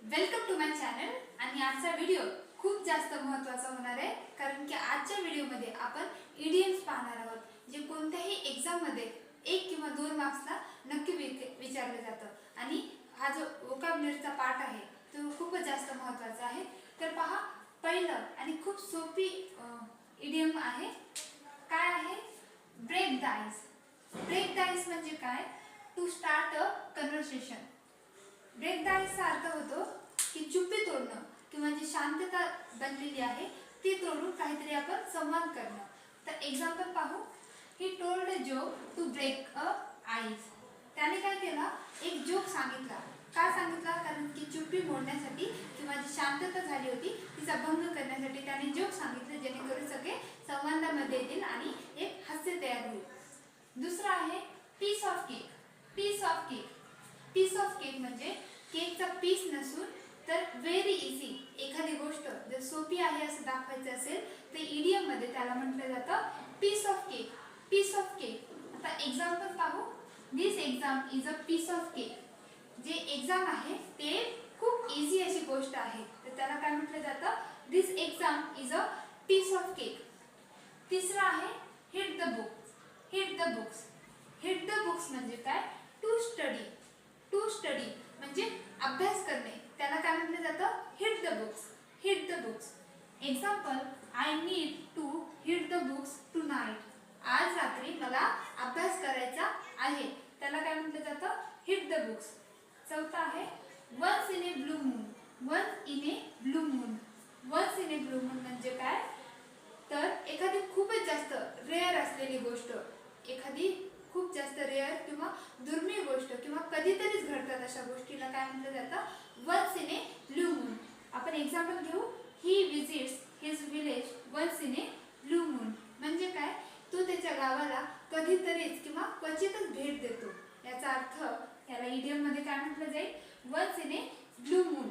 Welcome to my channel. आणि आजचा video खूप जास्त महत्त्वाचा होणार आहे, कारण की आजच्या व्हिडिओमध्ये आपण इडियम्स पाहणार आहोत, जे कोणत्याही एग्जाम मध्ये 1 किंवा 2 मार्क्सला नक्की विचारले जातं। आणि हा जो वोकॅब्युलरीचा पार्ट आहे तो खूपच जास्त महत्त्वाचा आहे। तर पहा, पहिलं आणि खूप सोपी इडियम आहे। काय आहे? Break the ice. Break the ice म्हणजे काय? To start a conversation. Break the आइसचा अर्थ होतो की चुप्पी तोडणं किंवा जी शांतता बनलेली आहे ती तोडून काहीतरी आपण संवाद करणं। तर एक्झाम्पल पाहू। He told a joke to break a ice. त्याने काय केलं? एक जोक सांगितला। का सांगितला? कारण की चुप्पी मोडण्यासाठी किंवा जी शांतता झाली होती तिचा भंग करण्यासाठी त्याने जोक सांगितले, जेणेकरून सगळे संवादामध्ये येतील आणि एक हास्य तयार होईल। दुसरा आहे piece of cake. Piece of cake. Piece of cake म्हणजे केकचा पीस नसून तर व्हेरी इझी, एखादी गोष्ट जर सोपी आहे असं दाखवायचं असेल तर इडियम मध्ये त्याला म्हटलं जातं piece of cake. Piece of cake. आता एक्झाम्पल पाहू। This exam is a piece of cake. जे एक्झाम आहे ते खूप इझी अशी गोष्ट आहे, तर त्याला काय म्हटलं जातं? This exam is a piece of cake. तिसरा आहे hit the books. Hit the books. Hit the books म्हणजे काय? To study. टू स्टडी म्हणजे अभ्यास करणे, त्याला काय म्हटलं जातं? Hit the books. Hit the books. Example, I need to hit the books tonight. आज रात्री मला अभ्यास करायचा आहे, त्याला काय म्हटलं जातं? Hit the books. चौथा आहे once in a blue moon. Once in a blue moon. Once in a blue moon म्हणजे काय? तर एखादी खूपच जास्त रेअर असलेली गोष्ट, एखादी खूप जास्त रेअर किंवा दुर्मिळ गोष्ट किंवा कधीतरीच घडतात अशा गोष्टीला काय म्हटलं जातं? Once in a blue moon. आपण एक्झाम्पल घेऊ। He visits his village once in a blue moon म्हणजे काय? तो त्याच्या गावाला कधीतरीच किंवा क्वचितच भेट देतो। याचा अर्थ याला इडियम मध्ये काय म्हटलं जाईल? Once in a blue moon.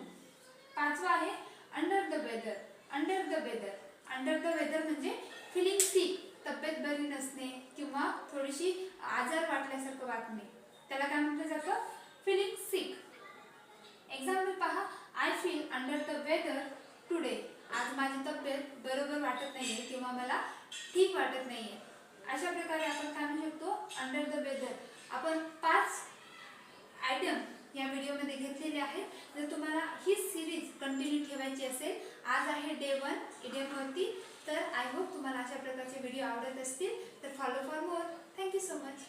पाचवा आहे under the weather. Under the weather. Under the weather म्हणजे फिलिंग सिक, तब्येत बरी नसणे किंवा थोडीशी आजार वाटल्यासारखं वाटणे, त्याला काय म्हटलं जातं? Feeling sick. एक्झाम्पल पहा। I feel under the weather today. आज माझी तब्येत बरोबर वाटत नाहीये किंवा मला ठीक वाटत नाहीये। अशा प्रकारे आपण काय म्हणू शकतो? Under the weather. आपण 5 आयटम या व्हिडिओमध्ये घेतलेले आहेत। जर तुम्हाला ही सिरीज कंटिन्यू ठेवायची असेल, आज आहे डे 1 इडियमवरती, तर आय होप तुम्हाला अशा प्रकारचे व्हिडिओ आवडत असतील, तर follow for more. Thank you so much.